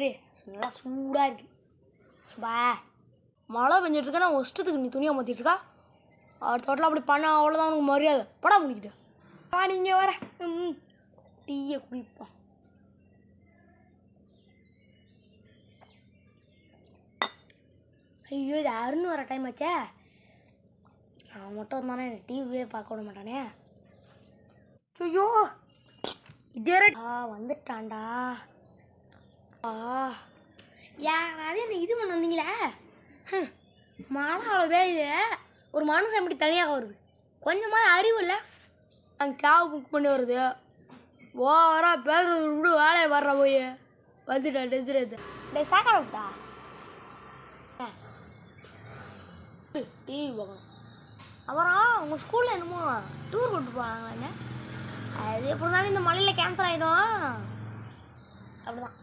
இரு நல்லா சூடாக இருக்கு சுபா மழை பெஞ்சிட்ருக்கா நான் இஷ்டத்துக்கு நீ துணியை மாற்றிட்டு இருக்கா அடுத்த வாட்டில் அப்படி பண்ண அவ்வளோதான் உனக்கு மரியாதை படா முடிக்கிட்டு நீங்கள் வர டீயை குடிப்போம் ஐயோ இது அருண் வர டைம் ஆச்சே அவன் மட்டும் இருந்தானே எனக்கு டிவியே பார்க்க விட மாட்டானே ஐயோ இதே வந்துட்டான்டா யாராவது என்ன இது பண்ண வந்தீங்களே மழை அவ்வளோ பெய்யுது ஒரு மனுஷன் எப்படி தனியாக வருது கொஞ்சமாக அறிவு இல்லை நாங்கள் கேப் புக் பண்ணி வருது ஓவரா பேசுறது விடு வேலையை வர்ற போய் வந்துட்டா டென்ஷன் டே சாக்காட விட்டா டிவி பார்க்கணும் அப்புறம் உங்கள் ஸ்கூலில் என்னமோ டூர் கொண்டு போனாங்களாங்க அது எப்படி இருந்தாலும் இந்த மழையில் கேன்சல் ஆகிடும் அப்படிதான்